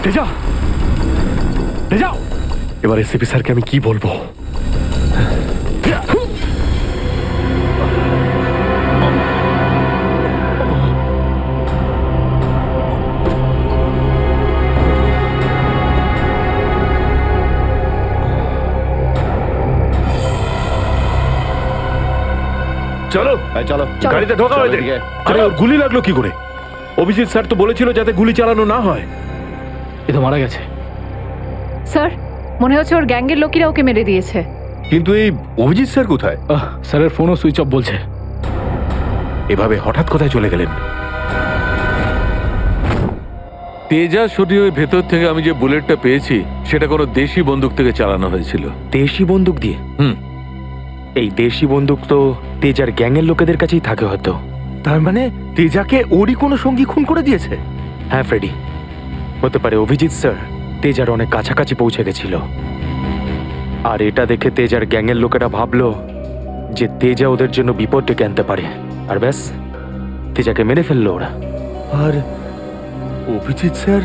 তেজা, তেজা, এবার এসিপি স্যারকে আমি কি বলবো? চলো চলো গাড়িতে ঢোকা হয়ে এদিকে। আরে ওর গুলি লাগলো কি করে? অভিজিৎ স্যার তো বলেছিল যাতে গুলি চালানো না হয়। এ তো মারা গেছে। স্যার, মনে হচ্ছে ওর গ্যাংয়ের লোকেরা ওকে মেরে দিয়েছে। কিন্তু এই অভিজিৎ স্যার কোথায়? স্যারের ফোনও সুইচ অফ বলছে। এভাবে হঠাৎ কোথায় চলে গেলেন? তেজা শরীরের ভেতর থেকে আমি যে বুলেটটা পেয়েছি সেটা কোনো দেশি বন্দুক থেকে চালানো হয়েছিল। দেশি বন্দুক দিয়ে? হুম। এই দেশি বন্দুক তো তেজার গ্যাংয়ের লোকেদের কাছেই থাকে হয়তো। তার মানে তেজাকে ওরই কোনো সঙ্গী খুন করে দিয়েছে? হ্যাঁ ফ্রেডি, হতে পারে অভিজিৎ স্যার তেজার অনেক কাছাকাছি পৌঁছে গেছিল, আর এটা দেখে তেজার গ্যাংয়ের লোকেরা ভাবলো যে তেজা ওদের জন্য বিপদ ডেকে আনতে পারে, আর ব্যাস তেজাকে মেরে ফেললো ওরা। আর অভিজিৎ স্যার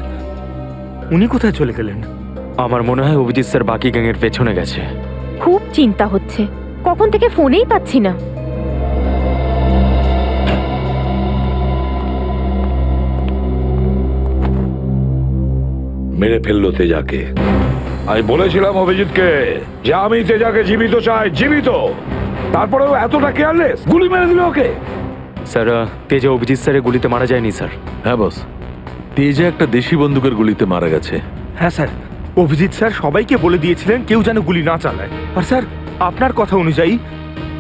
উনি কোথায় চলে গেলেন? আমার মনে হয় অভিজিৎ স্যার বাকি গ্যাংয়ের পেছনে গেছে। খুব চিন্তা হচ্ছে, কখন থেকে ফোনেই পাচ্ছি না। মেরে ফেললো তেজাকে। আমি বলেছিলাম অভিজিৎকে যে আমি তেজাকে জীবিত চাই, জীবিত। তারপরেও এতটা কেয়ারলেস, গুলি মেরে দিল ওকে। স্যার, তেজা অভিজিৎ স্যারের গুলিতে মারা যায়নি স্যার। হ্যাঁ বস, তেজা একটা দেশি বন্দুকের গুলিতে মারা গেছে। হ্যাঁ স্যার, অভিজিৎ স্যার সবাইকে বলে দিয়েছিলেন কেউ যেন গুলি না চালায়। আর স্যার, আপনার কথা অনুযায়ী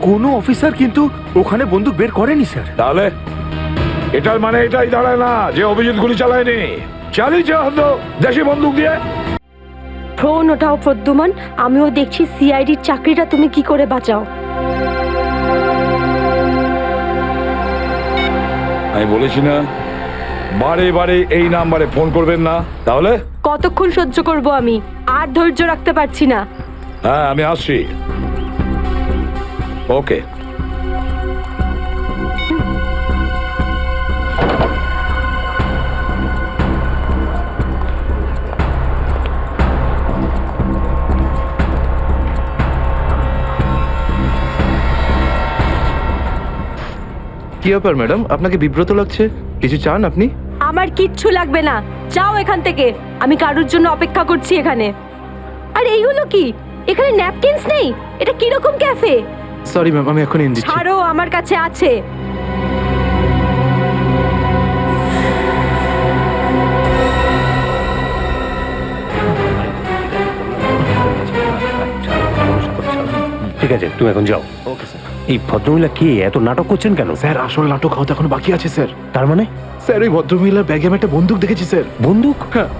কোনো অফিসার কিন্তু ওখানে বন্দুক বের করেনি স্যার। তাহলে এটার মানে এটাই দাঁড়ায় না যে অভিজিৎ গুলি চালায়নি, চালিয়েছে হয়তো দেশি বন্দুক দিয়ে। ফোন ওঠাও প্রদ্যুমান, আমিও দেখছি সিআইডির চাকরিটা তুমি কি করে বাঁচাও। আমি বলেছি না বারে বারে এই নাম্বারে ফোন করবেন না? তাহলে কতক্ষণ সহ্য করব আমি? আর ধৈর্য রাখতে পারছি না। হ্যাঁ আমি আসছি। ওকে। কি ব্যাপার ম্যাডাম, আপনাকে বিব্রত লাগছে? কিছু চান আপনি? আমার কিচ্ছু লাগবে না, যাও এখান থেকে। আমি কারোর জন্য অপেক্ষা করছি এখানে। আর এইগুলো কি? এখানে ন্যাপকিনস নেই? এটা কিরকম ক্যাফে? সরি ম্যাম, আমি এখন এনে দিচ্ছি। ছাড়ো, আমার কাছে আছে। ঠিক আছে, তুমি এখন যাও। Okay sir. এই ভদ্রমহিলা কে এত নাটক করছেন কেন? স্যার, আসল নাটক হয়তো এখন বাকি আছে স্যার। তার মানে স্যার, ওই ভদ্রমহিলার ব্যাগে আমি একটা বন্দুক দেখেছি স্যার। বন্দুক? হ্যাঁ।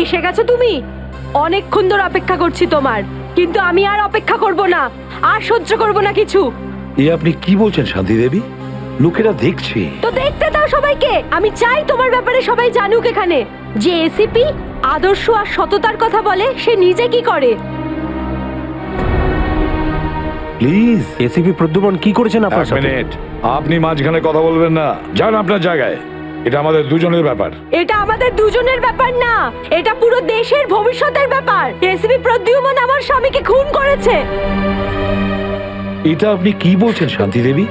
এসে গেছো তুমি? অনেকক্ষণ ধরে অপেক্ষা করছি তোমার, কিন্তু আমি আর অপেক্ষা করব না, আর সহ্য করব না কিছু। এ আপনি কি বলছেন শান্তি দেবী? লোকেরা দেখছে। তো দেখতে দাও সবাইকে। আমি চাই তোমার ব্যাপারে সবাই জানুক এখানে, যে এসিপি আদর্শ আর সততার কথা বলে, সে নিজে কি করে। প্লিজ। এসিপি প্রদ্যুমন কি করেছেন আপনার এক সাথে? মিনিট, আপনি মাঝখানে কথা বলবেন না। যান আপনার জায়গায়। এটা আমাদের দুজনের ব্যাপার। এটা আমাদের দুজনের ব্যাপার না, এটা পুরো দেশের ভবিষ্যতের ব্যাপার। এসিপি প্রদ্যুমন আমার স্বামীকে খুন করেছে। এটা আপনি কি বলছেন শান্তি দেবী?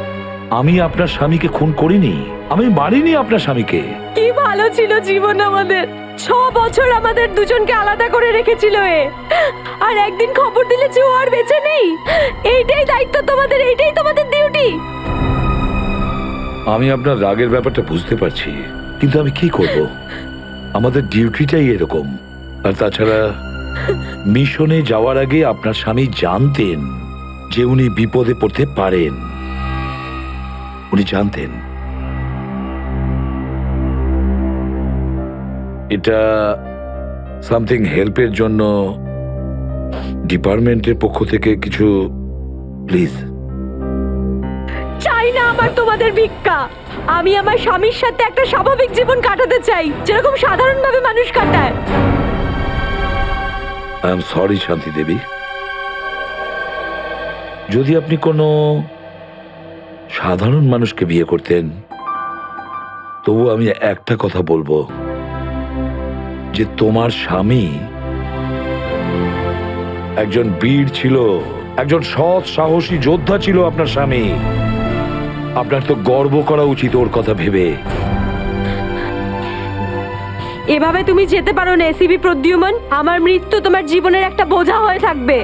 আমি আপনার স্বামীকে খুন করিনি, আমি মারিনি আপনার স্বামীকে। কি ভালো ছিল জীবন আমাদের। 6 বছর আমাদের দুজনকে আলাদা করে রেখেছিল এ, আর একদিন খবর দিলে যে ও আর বেঁচে নেই। এইটাই দায়িত্ব তোমাদের, এইটাই তোমাদের ডিউটি। আমি আপনার রাগের ব্যাপারটা বুঝতে পারছি, কিন্তু আমি কি করব? আমাদের ডিউটিটাই এরকম। আর তাছাড়া মিশনে যাওয়ার আগে আপনার স্বামী জানতেন যে উনি বিপদে পড়তে পারেন। উনি জানতেন। এটা সামথিং হেল্পের জন্য ডিপার্টমেন্টের পক্ষ থেকে কিছু, প্লিজ। চাই না আমার তোমাদের ভিক্ষা। আমি আমার স্বামীর সাথে একটা স্বাভাবিক জীবন কাটাতে চাই, যেরকম সাধারণভাবে মানুষ কাটায়। আই এম সরি শান্তি দেবী। যদি আপনি কোনো সাধারণ মানুষকে বিয়ে করতেন, তবু আমি একটা কথা বলবো, যে তোমার স্বামী একজন বীর ছিল, একজন সৎ সাহসী যোদ্ধা ছিল আপনার স্বামী। আপনার তো গর্ব করা উচিত ওর কথা ভেবে। এভাবে তুমি যেতে পারো না এসিবি প্রদ্যুমন। আমার মৃত্যু তোমার জীবনের একটা বোঝা হয়ে থাকবে।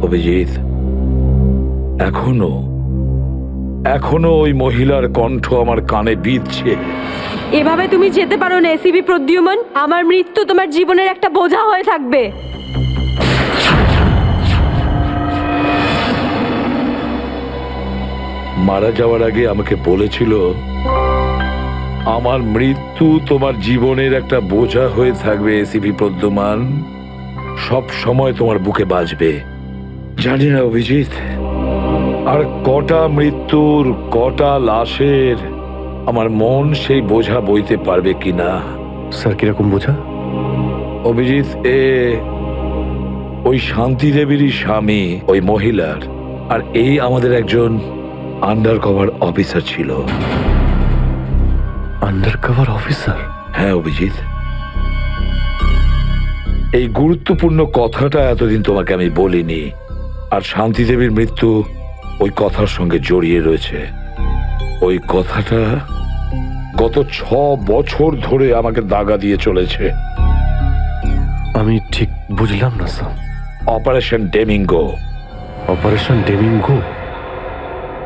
অভিজিৎ, এখনো ওই মহিলার কণ্ঠ আমার কানে বিঁধছে। এভাবে তুমি যেতে পারো না এসিবি প্রদ্যুমন। আমার মৃত্যু তোমার জীবনের একটা বোঝা হয়ে থাকবে। মারা যাওয়ার আগে আমাকে বলেছিল, আমার মৃত্যু তোমার জীবনের একটা বোঝা হয়ে থাকবে এসিপি প্রদ্যুমান, সব সময় তোমার বুকে বাজবে। জানি না অভিজিৎ, আর কটা মৃত্যুর, কটা লাশের আমার মন সেই বোঝা বইতে পারবে কিনা। স্যার, কিরকম বোঝা? অভিজিৎ, ওই শান্তি দেবীরই স্বামী ওই মহিলার, আর এই আমাদের একজন আন্ডার কভার অফিসার ছিল। Under cover officer? হ্যাঁ অভিজিৎ, এই গুরুত্বপূর্ণ কথাটা এতদিন তোমাকে আমি বলিনি, আর শান্তি দেবীর মৃত্যু ওই কথার সঙ্গে জড়িয়ে রয়েছে। ওই কথাটা গত 6 বছর ধরে আমাকে দাগা দিয়ে চলেছে। আমি ঠিক বুঝলাম না স্যার। অপারেশন ডেমিঙ্গো। অপারেশন ডেমিঙ্গো?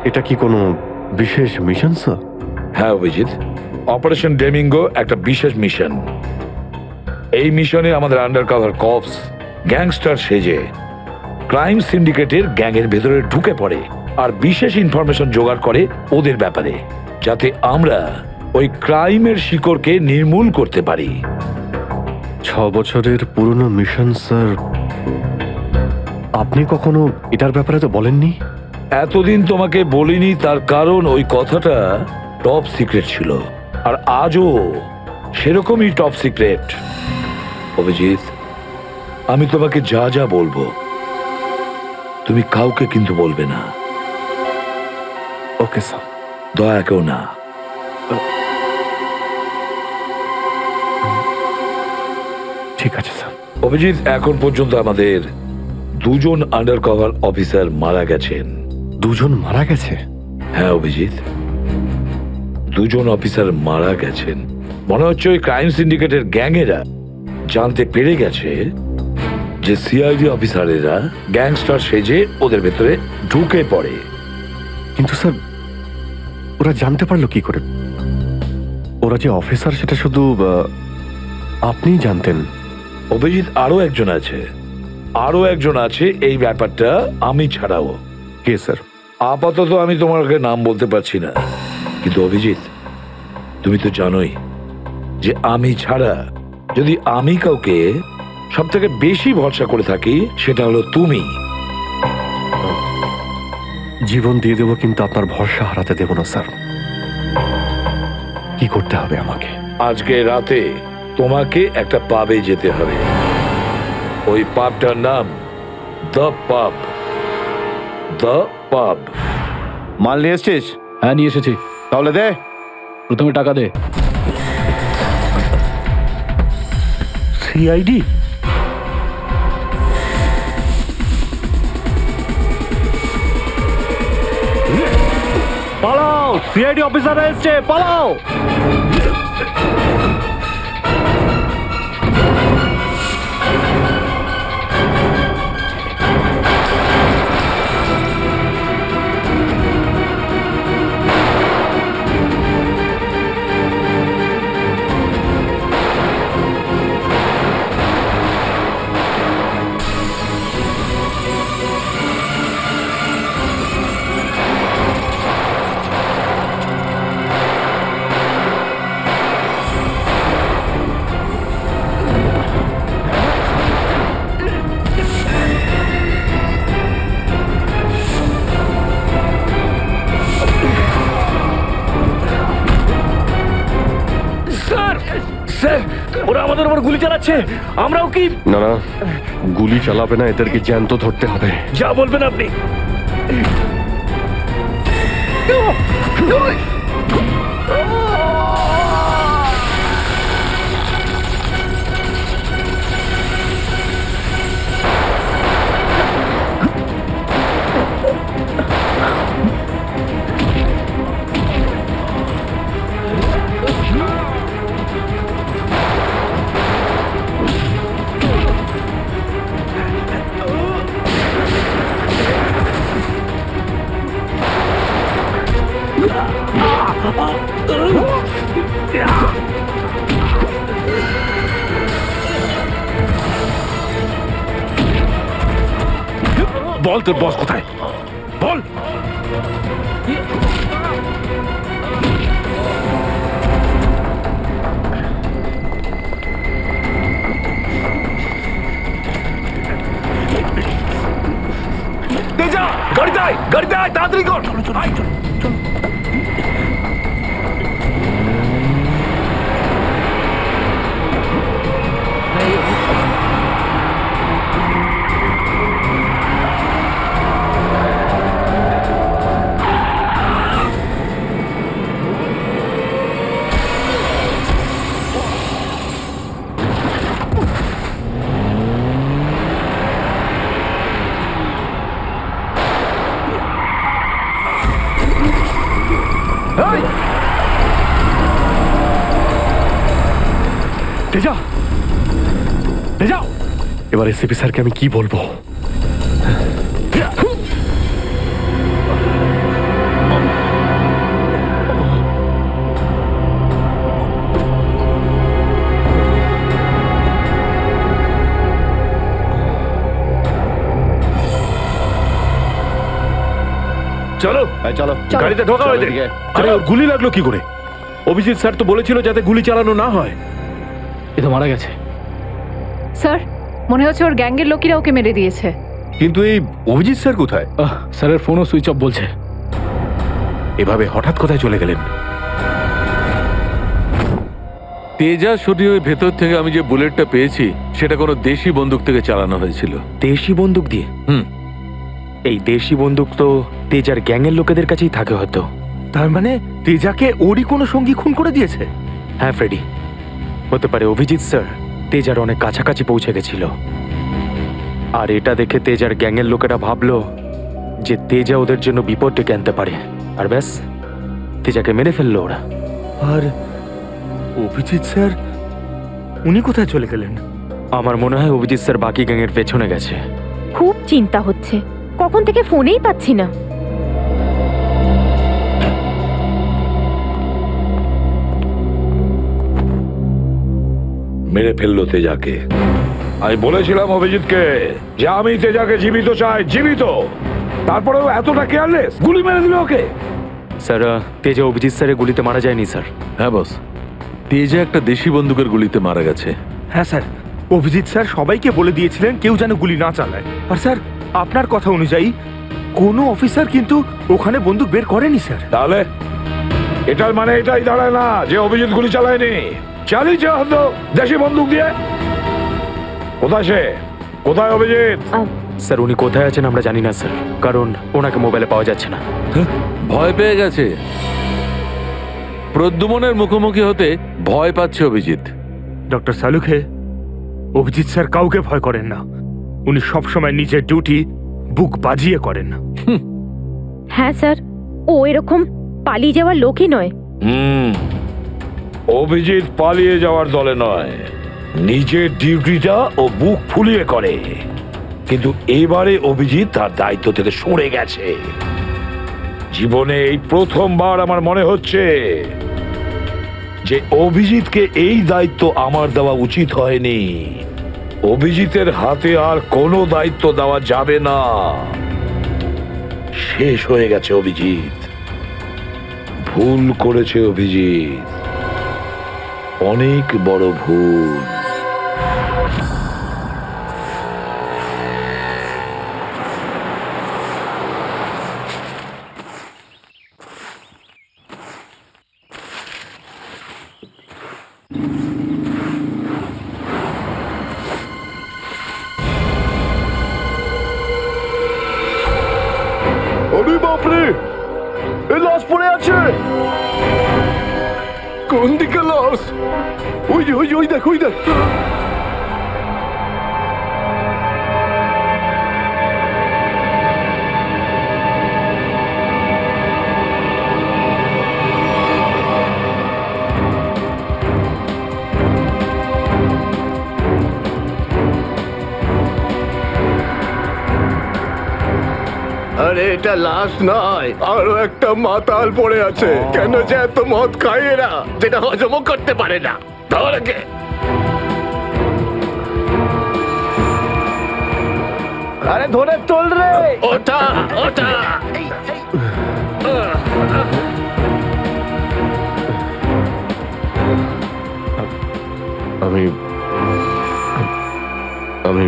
এটা কি কোনো বিশেষ মিশন স্যার? হ্যাঁ অভিজিৎ, অপারেশন ডেমিঙ্গো একটা বিশেষ মিশন। এই মিশনে আমাদের আন্ডার কভার কপস গ্যাংস্টার সেজে ক্রাইম সিন্ডিকেটের গ্যাংয়ের ভেতরে ঢুকে পড়ে আর বিশেষ ইনফরমেশন জোগাড় করে ওদের ব্যাপারে, যাতে আমরা ওই ক্রাইমের শিকড়কে নির্মূল করতে পারি। 6 বছরের পুরনো মিশন স্যার। আপনি কখনো এটার ব্যাপারে তো বলেননি। এতদিন তোমাকে বলিনি, তার কারণ ওই কথাটা টপ সিক্রেট ছিল, আর আজও সেরকমই টপ সিক্রেট। অভিজিৎ, আমি তোমাকে যা যা বলবো তুমি কাউকে কিন্তু বলবে না। Okay sir. দয়া কেউ না। ঠিক আছে স্যার। অভিজিৎ, এখন পর্যন্ত আমাদের 2 জন আন্ডার কভার অফিসার মারা গেছেন। 2 জন মারা গেছে? হ্যাঁ অভিজিৎ, 2 জন অফিসার মারা গেছেন। মনে হচ্ছে ওই ক্রাইম সিন্ডিকেটের গ্যাংয়েরা জানতে পেরে গেছে যে সিআইডি অফিসারেরা গ্যাংস্টার সেজে ওদের ভেতরে ঢুকে পড়ে। কিন্তু স্যার, ওরা জানতে পারলো কি করে? ওরা যে অফিসার সেটা শুধু আপনিই জানতেন। অভিজিৎ, আরো একজন আছে এই ব্যাপারটা আমি ছাড়াও। কে স্যার? আপাতত আমি তোমাকে নাম বলতে পারছি না, কিন্তু অভিজিৎ, তুমি তো জানোই যে আমি ছাড়া যদি আমি কাউকে সব থেকে বেশি ভরসা করে থাকি, সেটা হলো তুমি। জীবন দিয়ে দেবো, কিন্তু আপনার ভরসা হারাতে দেব না স্যার। কি করতে হবে আমাকে? আজকে রাতে তোমাকে একটা পাবে যেতে হবে। ওই পাবটার নাম দ্য পাব। দ্য পাব। মাল নিয়ে এসছিস? হ্যাঁ, নিয়ে এসেছি। তাহলে দে। প্রথমে টাকা দে। সিআইডি? পালাও, সিআইডি অফিসার এসছে, পালাও! স্যার, ওরা আমাদের উপর গুলি চালাচ্ছে। আমরাও কি? না না, গুলি চালাবে না, এদেরকে জ্যান্ত ধরতে হবে। যা বলবেন আপনি। বল, তোর বস কোথায়? বল। তেজা, গাড়িতে আয়, গাড়িতে আয়, তাড়াতাড়ি কর। তেজা, তেজা, এবার এসিপি স্যারকে আমি কি বলবো? চলো, চলো, গাড়িতে ঢোকা হয়েছে। আরে ওর গুলি লাগলো কি করে? অভিজিৎ স্যার তো বলেছিল যাতে গুলি চালানো না হয়। এ তো মারা গেছে। স্যার, মনে হচ্ছে ওর গ্যাংয়ের লোকেরা ওকে মেরে দিয়েছে। কিন্তু এই অভিজিৎ স্যার কোথায়? স্যারের ফোনও সুইচ অফ বলছে। এভাবে হঠাৎ কোথায় চলে গেলেন? তেজা শরীরের ভেতর থেকে আমি যে বুলেটটা পেয়েছি সেটা কোনো দেশি বন্দুক থেকে চালানো হয়েছিল। দেশি বন্দুক দিয়ে? হুম। এই দেশি বন্দুক তো তেজার গ্যাংয়ের লোকেদের কাছেই থাকে হয়তো। তার মানে তেজাকে ওরই কোনো সঙ্গী খুন করে দিয়েছে? হ্যাঁ ফ্রেডি, হতে পারে অভিজিৎ স্যার তেজার অনেক কাছাকাছি পৌঁছে গেছিল, আর এটা দেখে তেজার গ্যাংয়ের লোকেরা ভাবলো যে তেজা ওদের জন্য বিপদ ডেকে আনতে পারে, আর ব্যাস তেজাকে মেরে ফেললো ওরা। আর অভিজিৎ স্যার, উনি কোথায় চলে গেলেন? আমার মনে হয় অভিজিৎ স্যার বাকি গ্যাংয়ের পেছনে গেছে। খুব চিন্তা হচ্ছে, কখন থেকে ফোনেই পাচ্ছি না। মেরে ফেললো তেজাকে। আমি বলেছিলাম অভিজিৎকে যে আমি তেজাকে জীবিত চাই, জীবিত। তারপরেও এতটা কেয়ারলেস, গুলি মেরে দিল ওকে। স্যার, তেজা অভিজিৎ স্যারের গুলিতে মারা যায়নি স্যার। হ্যাঁ বস, তেজা একটা দেশি বন্দুকের গুলিতে মারা গেছে। হ্যাঁ স্যার, অভিজিৎ স্যার সবাইকে বলে দিয়েছিলেন কেউ যেন গুলি না চালায়। আর স্যার, আপনার কথা অনুযায়ী কোনো অফিসার কিন্তু ওখানে বন্দুক বের করেনি স্যার। তাহলে এটার মানে এটাই দাঁড়ায় না যে অভিজিৎ গুলি চালায়নি, চালিয়েছে হয়তো দেশি বন্দুক দিয়ে। কোথায় সে? কোথায় অভিজিৎ? স্যার, উনি কোথায় আছেন আমরা জানি না স্যার, কারণ ওনাকে মোবাইলে পাওয়া যাচ্ছে না। ভয় পেয়ে গেছে। প্রদ্যুমনের মুখোমুখি হতে ভয় পাচ্ছে অভিজিৎ। ডক্টর সালুখে, অভিজিৎ স্যার কাউকে ভয় করেন না। উনি সবসময় নিজের ডিউটি বুক বাজিয়ে করেন। হ্যাঁ স্যার, ও এরকম পালিয়ে যাওয়ার লোকই নয়। অভিজিৎ পালিয়ে যাওয়ার দলে নয়, নিজের ডিউটিটা ও বুক ফুলিয়ে করে। কিন্তু এবারে অভিজিৎ তার দায়িত্ব থেকে সরে গেছে। জীবনে এই প্রথমবার আমার মনে হচ্ছে যে অভিজিৎকে এই দায়িত্ব আমার দেওয়া উচিত হয়নি। অভিজিতের হাতে আর কোনো দায়িত্ব দেওয়া যাবে না। শেষ হয়ে গেছে অভিজিৎ। ভুল করেছে অভিজিৎ, অনেক বড় ভুল। আরে বাপরে, এ লাশ পড়ে আছে। কোন দিকে লাশ? ওই যে ওই দেখ, ওই দেখ। আরে এটা লাশ নয়, আরো একটা মাতাল পড়ে আছে। কেন যে এত মদ খায় এরা, যেটা হজমও করতে পারে না। ধর একে। আরে ধরে তোল রে। ওটা ওটা আমি আমি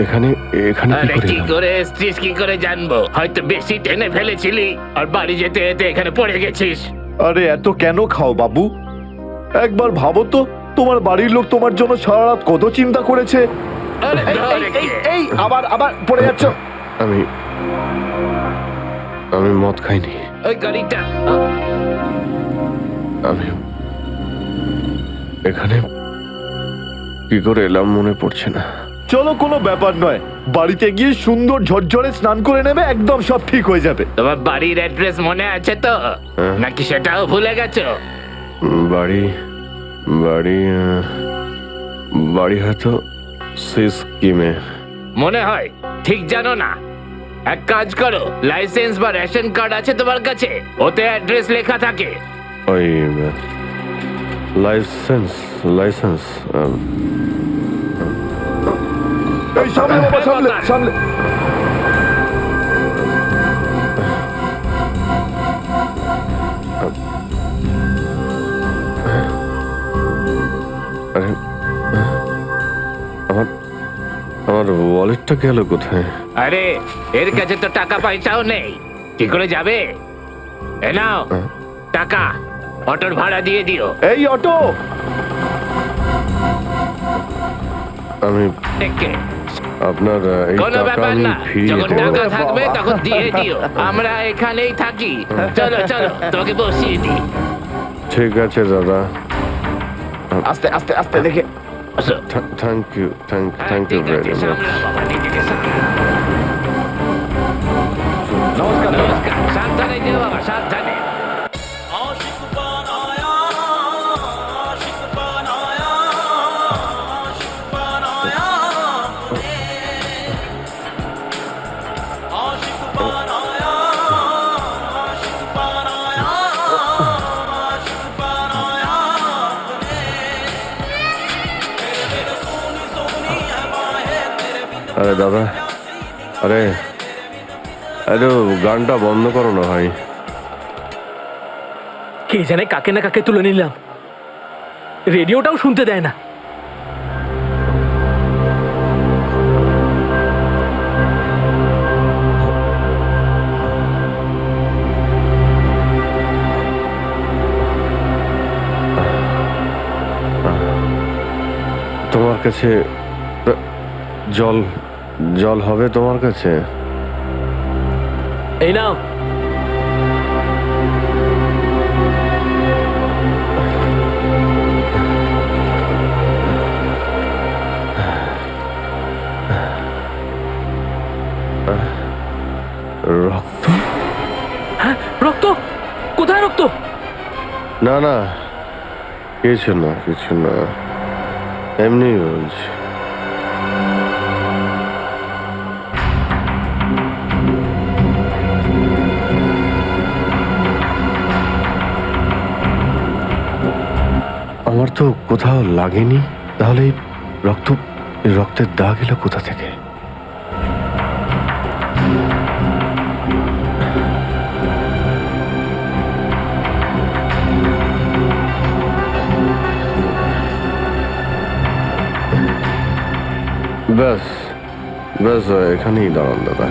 এখানে এখানে আরে কি করে এসছিস কি করে জানবো? হয়তো বেশি টেনে ফেলেছিলি আর বাড়ি যেতে যেতে এখানে পড়ে গেছিস। আরে এত কেন খাও বাবু? একবার ভাবো তো, তোমার বাড়ির লোক তোমার জন্য সারা রাত কত চিন্তা করেছে। আরে ধর একে। এই আবার আবার পড়ে যাচ্ছ। আমি আমি মদ খাইনি। ওই গাড়িটা আমি এখানে কি করে এলাম মনে পড়ছে না। চলো, কোনো ব্যাপার নয়। বাড়িতে গিয়ে সুন্দর ঝরঝরে স্নান করে নেবে, একদম সব ঠিক হয়ে যাবে। তোমার বাড়ির অ্যাড্রেস মনে আছে তো, নাকি সেটাও ভুলে গেছো? বাড়ি বাড়ি বাড়ি হয়তো সিস্কিমে। মনে হয় ঠিক জানো না। এক কাজ করো, লাইসেন্স বা রেশন কার্ড আছে তোমার কাছে? ওতে অ্যাড্রেস লেখা থাকে। ওই লাইসেন্স লাইসেন্স এই সামনে বাবা, সামনে সামনে। আরে আমার আমার ওয়ালেটটা গেল কোথায়? আরে এর কাছে তো টাকা পয়সাও নেই, কি করে যাবে? এ নাও টাকা, অটোর ভাড়া দিয়ে দিও। এই অটো, আমি দেখে আপনার এই কোনো টাকা ব্যাপার আমি না, ফিরিয়ে যখন দেবো। টাকা থাকবে তখন দিয়ে দিও। আমরা এখানেই থাকি। চলো চলো, তোকে বসিয়ে দিই। ঠিক আছে দাদা। আস্তে আস্তে আস্তে দেখে। Thank you, thank you very much. নমস্কার নমস্কার। সাবধানে যেও বাবা, সাবধানে। আরে দাদা, আরে আরে গানটা বন্ধ করো না ভাই। কে জানে কাকে না কাকে তুলে নিলাম, রেডিওটাও শুনতে দেয় না। তোমার কাছে জল জল হবে তোমার কাছে? এই নাও। কোথায় রক্ত? না না, কিছু না কিছু না, এমনি বলছি। আমার তো কোথাও লাগেনি, তাহলে এই রক্তের দাগ এলো কোথা থেকে? ব্যাস ব্যাস, এখানেই দাঁড়ান দাদা।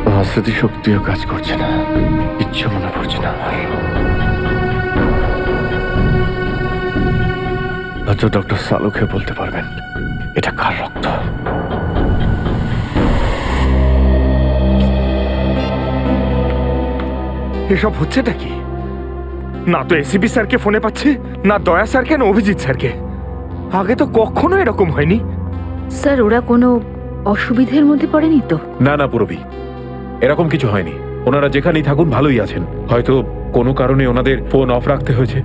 আমার স্মৃতিশক্তিও কাজ করছে না, কিচ্ছু মনে পড়ছে না আমার। হয়তো ডক্টর সালুকে বলতে পারবেন এটা কার রক্ত। এসব হচ্ছেটা কি? না তো এসিপি স্যারকে ফোনে পাচ্ছি, না দয়া স্যারকে, না অভিজিৎ স্যারকে। আগে তো কখনো এরকম হয়নি। স্যার ওরা কোনো অসুবিধের মধ্যে পড়েনি তো? না না পুরবি, এরকম কিছু হয়নি। ওনারা যেখানেই থাকুন ভালোই আছেন। হয়তো কোনো কারণে ওনাদের ফোন অফ রাখতে হয়েছে।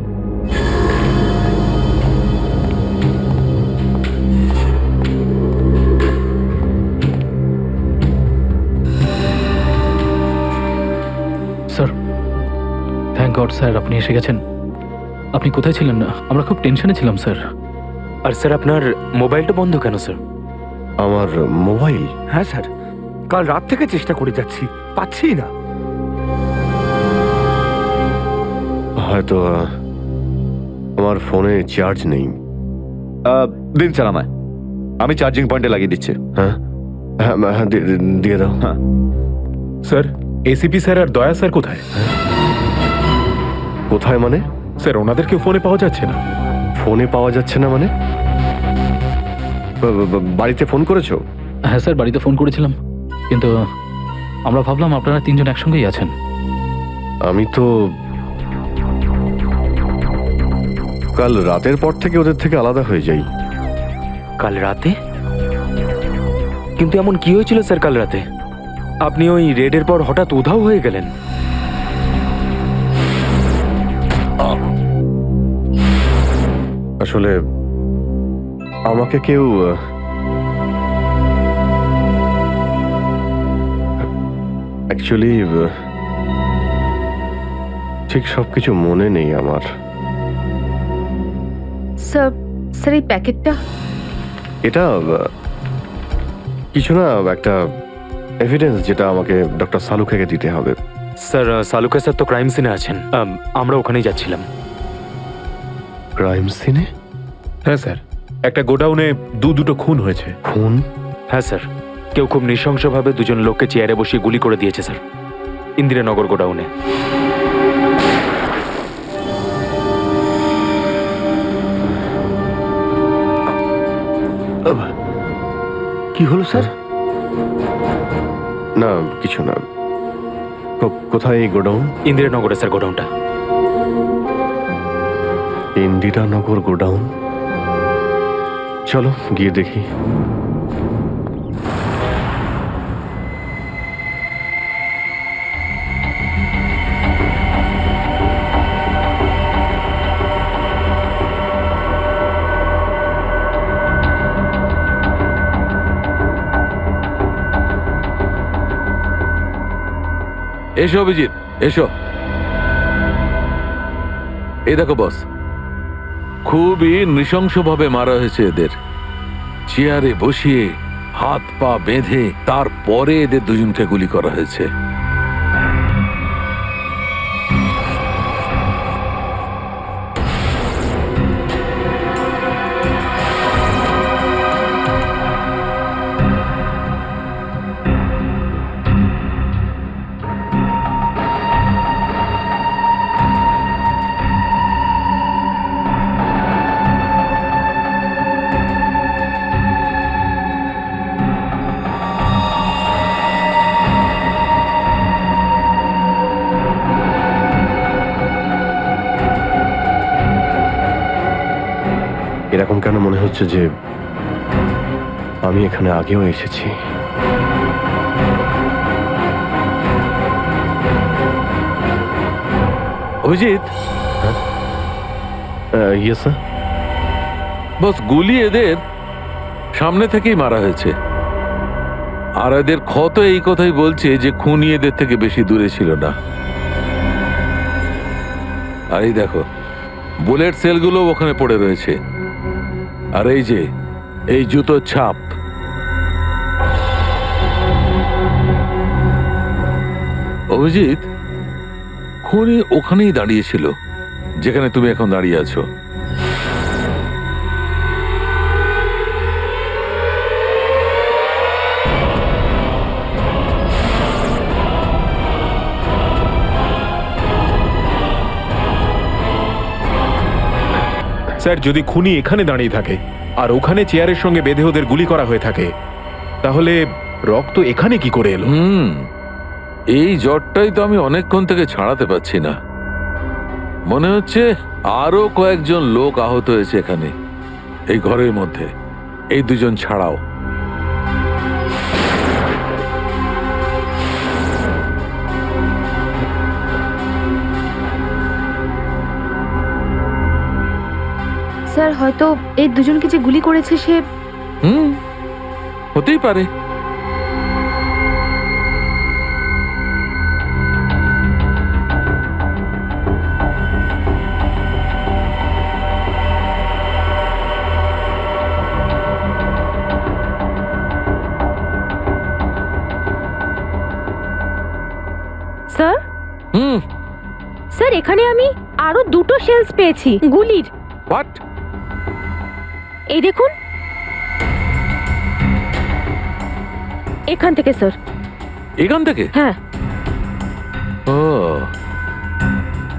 স্যার, থ্যাংক গড স্যার, আপনি এসে গেছেন। আপনি কোথায় ছিলেন? না, আমরা খুব টেনশনে ছিলাম স্যার। আর স্যার আপনার মোবাইলটা বন্ধ কেন স্যার? আমার মোবাইল? হ্যাঁ স্যার, কাল রাত থেকে চেষ্টা করে যাচ্ছি, পাচ্ছি না। হয়তো আমার ফোনে চার্জ নেই। দিন স্যার আমায়, আমি চার্জিং পয়েন্টে লাগিয়ে দিচ্ছি। হ্যাঁ হ্যাঁ হ্যাঁ, দিয়ে দাও। হ্যাঁ স্যার, এসিপি স্যার আর দয়া স্যার কোথায়? কোথায় মানে? স্যার ওনাদেরকে ফোনে পাওয়া যাচ্ছে না। ফোনে পাওয়া যাচ্ছে না মানে? বাড়িতে ফোন করেছো? হ্যাঁ স্যার, বাড়িতে ফোন করেছিলাম, কিন্তু আমরা ভাবলাম আপনারা তিনজন একসঙ্গেই আছেন। আমি তো কাল রাতের পর থেকে ওদের থেকে আলাদা হয়ে যাই। কাল রাতে? কিন্তু এমন কি হয়েছিল স্যার কাল রাতে? আপনি ওই রেডের পর হঠাৎ উধাও হয়ে গেলেন। আসলে আমাকে কেউ অ্যাকচুয়ালি ঠিক সবকিছু মনে নেই আমার। স্যার স্যার এই প্যাকেটটা? এটা কিছু না, একটা এভিডেন্স যেটা আমাকে ডক্টর সালুকেকে দিতে হবে। স্যার সালুকা স্যার তো ক্রাইম সিনে আছেন, আমরা ওখানেই যাচ্ছিলাম। ক্রাইম সিনে? হ্যাঁ স্যার, একটা গোডাউনে দুটো খুন হয়েছে। খুন? হ্যাঁ স্যার, কেউ খুব নৃশংসভাবে দুজন লোককে চেয়ারে বসিয়ে গুলি করে দিয়েছে স্যার, ইন্দিরানগর গোডাউনে। কি হলো স্যার? না কিছু না। কোথায় এই গোডাউন? ইন্দিরানগরে স্যার গোডাউনটা। ইন্দিরানগর গোডাউন, চলো গিয়ে দেখি। এসো অভিজিৎ, এসো। এই দেখো বস, খুবই নৃশংসভাবে মারা হয়েছে এদের। চেয়ারে বসিয়ে হাত পা বেঁধে তারপরে এদের দুজনকে গুলি করা হয়েছে। এরকম কেন মনে হচ্ছে যে আমি এখানে আগেও এসেছি? Abhijit, yes sir. বস, গুলি এদের সামনে থেকেই মারা হয়েছে। আর এদের ক্ষত এই কথাই বলছে যে খুনি এদের থেকে বেশি দূরে ছিল না। আর এই দেখো, বুলেট সেলগুলো ওখানে পড়ে রয়েছে। আর এই যে এই জুতোর ছাপ, অভিজিৎ, খুনি ওখানেই দাঁড়িয়েছিল যেখানে তুমি এখন দাঁড়িয়ে আছো। স্যার, যদি খুনি এখানে দাঁড়িয়ে থাকে আর ওখানে চেয়ারের সঙ্গে বেঁধে ওদের গুলি করা হয়ে থাকে, তাহলে রক্ত এখানে কি করে এলো? এই জ্বরটাই তো আমি অনেকক্ষণ থেকে ছাড়াতে পারছি না। মনে হচ্ছে আরো কয়েকজন লোক আহত হয়েছে এখানে, এই ঘরের মধ্যে, এই দুজন ছাড়াও। স্যার, হয়তো এই দুজনকে যে গুলি করেছে সে... হতেই পারে। স্যার, স্যার, এখানে আমি আরো দুটো শেলস পেয়েছি গুলির। হোয়াট? এই দেখুন, এখান থেকে স্যার। এখান থেকে? হ্যাঁ। ও,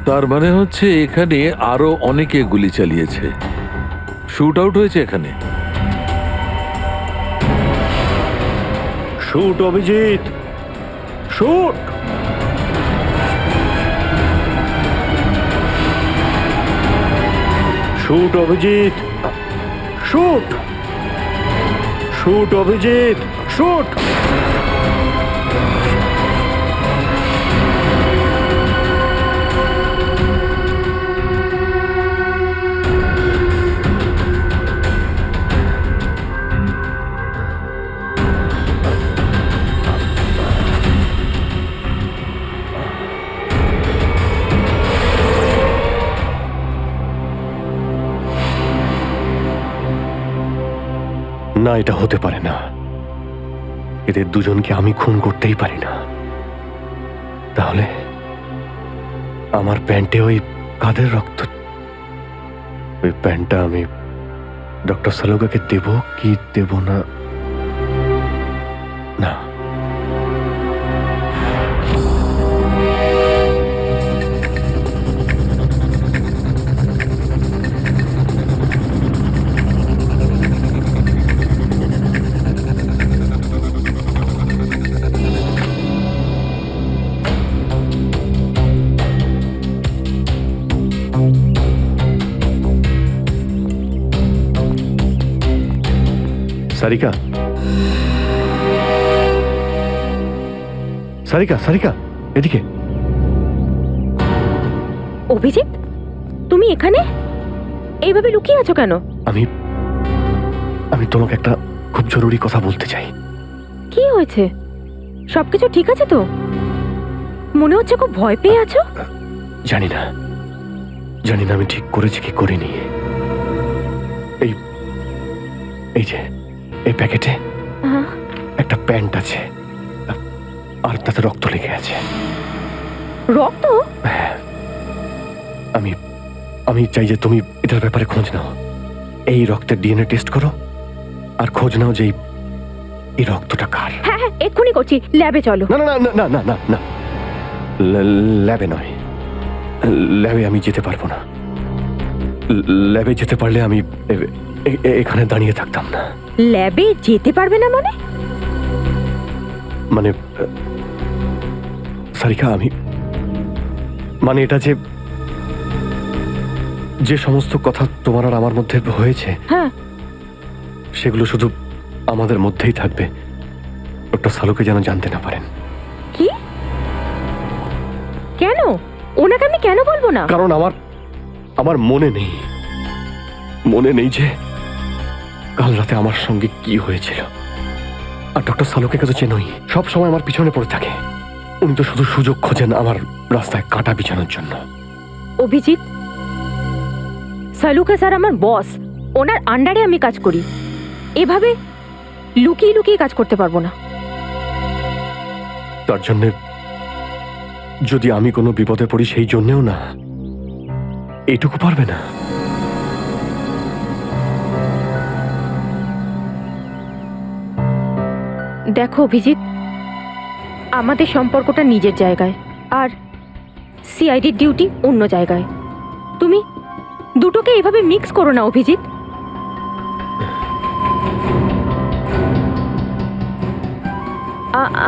তার মানে হচ্ছে এখানে আরো অনেকে গুলি চালিয়েছে, শুট আউট হয়েছে এখানে। Shoot Abhijit, shoot! Shoot Abhijit, shoot! Shoot Abhijit, shoot! না, এটা হতে পারে না। এদের দুজনকে আমি খুন করতেই পারি না। তাহলে আমার প্যান্টে ওই কাদের রক্ত? ওই প্যান্টটা আমি ডক্টর সালুগাকে দেব কি দেব না? না, সারিকা, সারিকা, সারিকা, এদিকে। অভিজিৎ, তুমি এখানে এইভাবে লুকিয়ে আছো কেন? আমি আমি তোমাকে একটা খুব জরুরি কথা বলতে চাই। কি হয়েছে? সবকিছু ঠিক আছে তো? মনে হচ্ছে খুব ভয় পেয়ে আছো। জানি না, জানি না আমি ঠিক করেছি কি করিনি। এই এই যে এই প্যাকেটে একটা প্যান্ট আছে, আর তাতে রক্ত লেগে আছে। রক্ত? আমি আমি চাই যে তুমি এটার ব্যাপারে খোঁজ নাও। এই রক্তের ডিএনএ টেস্ট করো আর খোঁজ নাও যে এই রক্তটা কার। হ্যাঁ হ্যাঁ, এক্ষুনি করছি। ল্যাবে চলো। না না না না না না না, ল্যাবে নয়, ল্যাবে আমি যেতে পারবো না। ল্যাবে যেতে পারলে আমি এখানে দাঁড়িয়ে থাকতাম না। ল্যাবে যেতে পারবে না মানে? মানে সারিকা, আমি মানে এটা যে যে সমস্ত কথা তোমার আর আমার মধ্যে হয়েছে, হ্যাঁ, সেগুলো শুধু আমাদের মধ্যেই থাকবে। ডক্টর সালুকে যেন জানতে না পারেন। কি? কেন? ওনাকে আমি কেন বলবো না? কারণ আমার মনে নেই যে কাল রাতে আমার সঙ্গে কি হয়েছিল। আর ডক্টর সালুকে তো চেনই, সব সময় আমার পিছনে পড়ে থাকে। উনি তো শুধু সুযোগ খোঁজেন আমার রাস্তায় কাঁটা বিছানোর জন্য। অভিজিৎ, সালুকা স্যার আমার বস, ওনার আন্ডারে আমি কাজ করি। এভাবে লুকিয়ে লুকিয়ে কাজ করতে পারবো না। তার জন্য যদি আমি কোনো বিপদে পড়ি, সেই জন্যেও না, এইটুকু পারবে না? দেখো অভিজিৎ, আমাদের সম্পর্কটা নিজের জায়গায়, আর সিআইডির ডিউটি অন্য জায়গায়। তুমি দুটোকে এভাবে মিক্স করো না অভিজিৎ।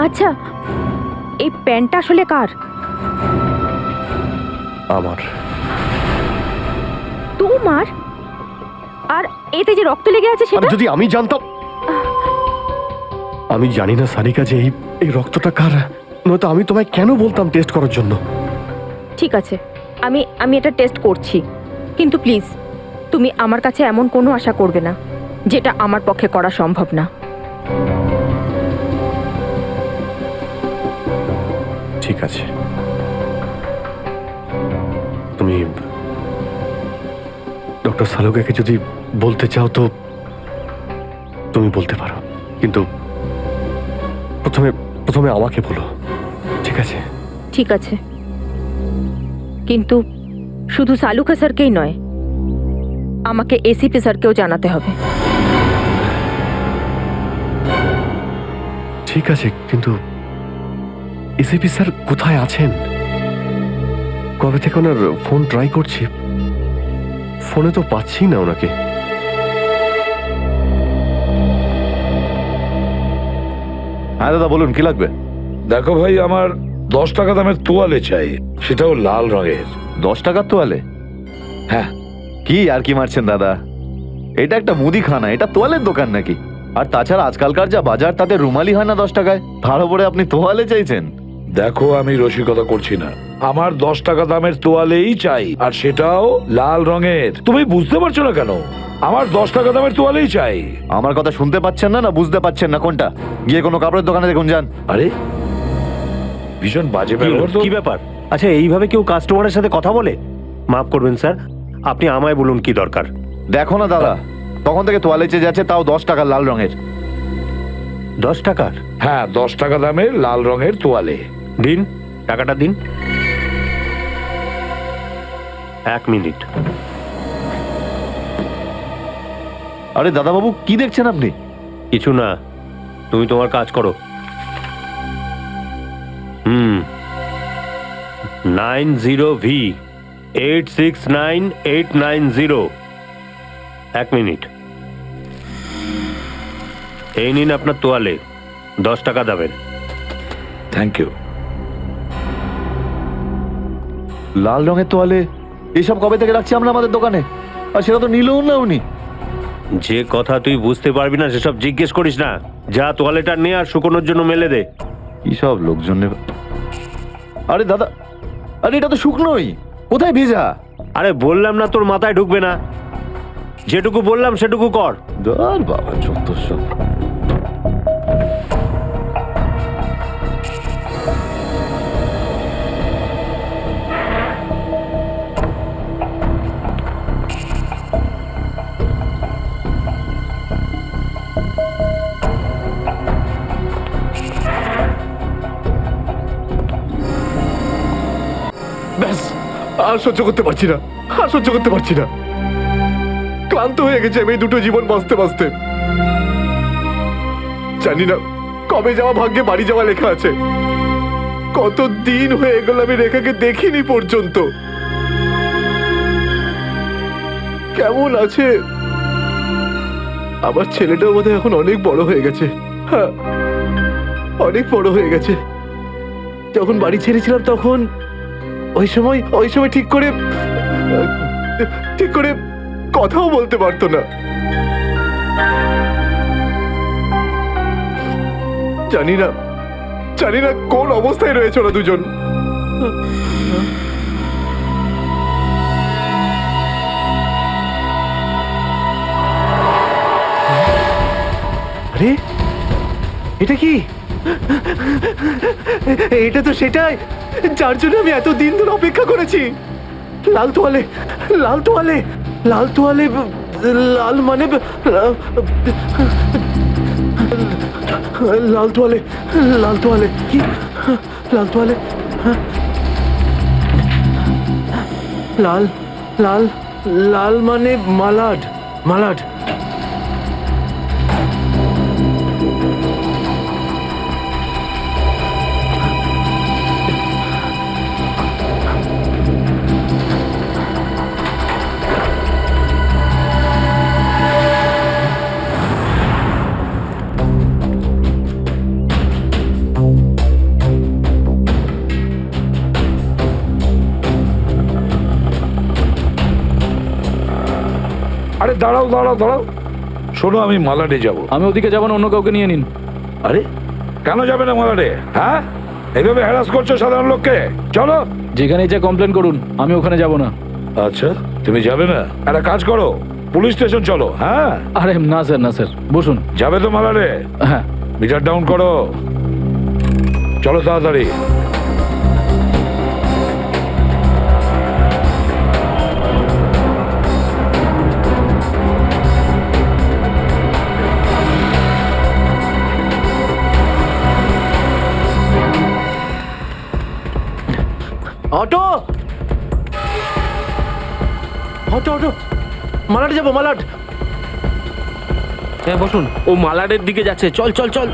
আচ্ছা, এই প্যান্টটা আসলে কার? আমার। তোমার? আর এতে যে রক্ত লেগে আছে সেটা? যদি আমি জানতাম। আমি জানি না সারিকা যে এই রক্তটা কার, নয়তো আমি তোমায় কেন বলতাম টেস্ট করার জন্য। ঠিক আছে, আমি এটা টেস্ট করছি, কিন্তু প্লিজ তুমি আমার কাছে এমন কোনো আশা করবে না যেটা আমার পক্ষে করা সম্ভব না। ঠিক আছে, তুমি ডক্টর সালুকাকে যদি বলতে চাও তো তুমি বলতে পারো, কিন্তু প্রথমে আমাকে বলো, ঠিক আছে? ঠিক আছে, কিন্তু শুধু সালুকা স্যারকেই নয়, আমাকে এসিপি স্যারকেও জানাতে হবে। ঠিক আছে, কিন্তু এসিপি স্যার কোথায় আছেন? কবে থেকে ওনার ফোন ট্রাই করছি, ফোনে তো পাচ্ছি না ওনাকে। হ্যাঁ দাদা বলুন, কি লাগবে? দেখো ভাই, আমার 10 টাকা দামের তোয়ালে চাই, সেটাও লাল রঙের। 10 টাকার তোয়ালে? হ্যাঁ। কি আর কি মারছেন দাদা, এটা একটা মুদিখানা, এটা তোয়ালের দোকান নাকি? আর তাছাড়া আজকালকার যা বাজার, তাতে রুমালি হয় না 10 টাকায়, তার উপরে আপনি তোয়ালে চাইছেন? দেখো, আমি রসিকতা করছি না, আমার 10 টাকা দামের তোয়ালেই চাই, আর সেটাও লাল রঙের। তুমি বুঝতে পারছো না কেন? আমার 10 টাকা দামের তোয়ালেই চাই। আমার কথা শুনতে পাচ্ছেন না, না বুঝতে পাচ্ছেন না? কোনটা? গিয়ে কোনো কাপড়ের দোকানে দেখুন, যান। আরে ভীষণ বাজে ব্যবহার তো। কি ব্যাপার? আচ্ছা, এইভাবে কেউ কাস্টমারের সাথে কথা বলে? মাফ করবেন স্যার, আপনি আমায় বলুন কি দরকার। দেখো না দাদা, তখন থেকে তোয়ালে চেয়ে যাচ্ছে, তাও 10 টাকার লাল রঙের। 10 টাকার? হ্যাঁ, 10 টাকা দামের লাল রঙের তোয়ালে। দিন, টাকাটা দিন। 1 মিনিট। আরে দাদা বাবু, কি দেখছেন আপনি? কিছু না, তুমি তোমার কাজ করো। 90V 869890। 1 মিনিট। এই নিন আপনার তোয়ালে, 10 টাকা দেবেন। Thank you. লাল রঙের তোয়ালে এসব কবে থেকে রাখছি আমরা আমাদের দোকানে, আর সেটা তো নিলও না উনি। যে কথা তুই বুঝতে পারবি না সেসব জিজ্ঞেস করিস না। যা তোয়ালেটা নে আর শুকোনোর জন্য মেলে দে। কি সব লোকজন নেবে। আরে দাদা, আরে এটা তো শুকনোই, কোথায় ভেজা? আরে বললাম না তোর মাথায় ঢুকবে না, যেটুকু বললাম সেটুকু কর। ধর বাবা, যত সব। ব্যাস, আর সহ্য করতে পারছি না, আর সহ্য করতে পারছি না। ক্লান্ত হয়ে গেছে আমি এই দুটো জীবন বাঁচতে বাঁচতে। জানি না কবে যাওয়া ভাগ্যে বাড়ি যাওয়া লেখা আছে। কত দিন হয়ে গেল আমি রেখাকে দেখিনি পর্যন্ত। কেমন আছে? আমার ছেলেটাও বোধহয় এখন অনেক বড় হয়ে গেছে। হ্যাঁ, অনেক বড় হয়ে গেছে। যখন বাড়ি ছেড়েছিলাম তখন ওই সময় ঠিক করে কথাও বলতে পারতো না। জানি না কোন অবস্থায় রয়েছে ওরা দুজন। আরে এটা কি? এটা তো সেটাই যার জন্য আমি এত দিন ধরে অপেক্ষা করেছি। লাল তোয়ালে, লাল তোয়ালে, লাল তোয়ালে, লাল মানে লাল তোয়ালে, লাল তোয়ালে কি? লাল তোয়ালে, লাল লাল লাল মানে মালাড, মালাড। আরে দাঁড়াও দাঁড়াও দাঁড়াও, শোনো আমি মালাডে যাব। আমি ওদিকে যাবো না, অন্য কাউকে নিয়ে নিন। আরে কেন যাবে না মালাডে? হ্যাঁ, এইভাবে হ্যারাস করছো সাধারণ লোককে। চলো, যেখানে যা কমপ্লেন করুন, আমি ওখানে যাব না। আচ্ছা তুমি যাবে না? একটা কাজ করো, পুলিশ স্টেশন চলো। হ্যাঁ, আরে না স্যার, না স্যার, বসুন। যাবে তো মালাডে? হ্যাঁ। মিটার ডাউন করো, চলো তাড়াতাড়ি। অটো, অটো, অটো, মালাড যাবো, মালাড। হ্যাঁ বসুন, ও মালাডের দিকে যাচ্ছে। চল চল চল।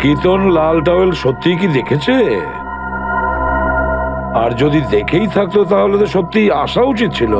নিকেতন লাল টাওয়েল সত্যি কি দেখেছে? আর যদি দেখেই থাকতো তাহলে তো সত্যি আসা উচিত ছিল।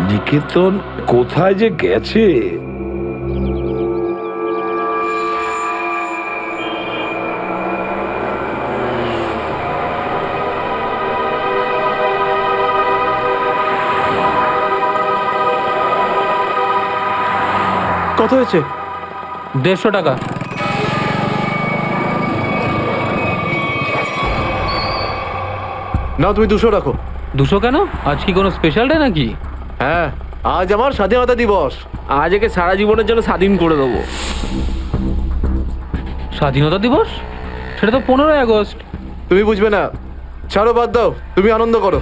নিকেতন কোথায় যে গেছে? কত হয়েছে? 150 টাকা। না, তুমি 200 রাখো। 200 কেন? আজ কি কোনো স্পেশাল ডে নাকি? হ্যাঁ, আজ আমার স্বাধীনতা দিবস। আজ একে সারা জীবনের জন্য স্বাধীন করে দেবো। স্বাধীনতা দিবস? সেটা তো 15ই আগস্ট। তুমি বুঝবে না, ছাড়ো, বাদ দাও, তুমি আনন্দ করো।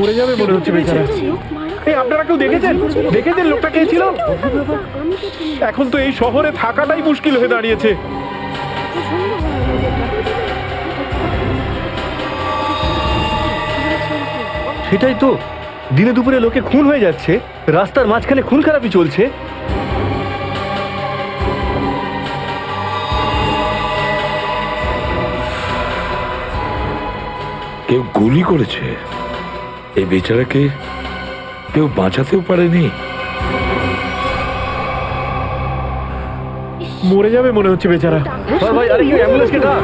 মরে যাবে মনে হচ্ছে বেচারা। এই আপনারা কেউ দেখেছেন লোকটা কে ছিল? এখন তো এই শহরে থাকাটাই মুশকিল হয়ে দাঁড়িয়েছে। সেটাই তো, দিনে দুপুরে লোকে খুন হয়ে যাচ্ছে, রাস্তার মাঝখানে খুন খারাপি চলছে। কেউ গুলি করেছে? এই বেচারাকে কেউ বাঁচাতেও পারেনি। মরে যাবে মনে হচ্ছে বেচারা। ভাই, আরে কেউ অ্যাম্বুলেন্সকে ডাক।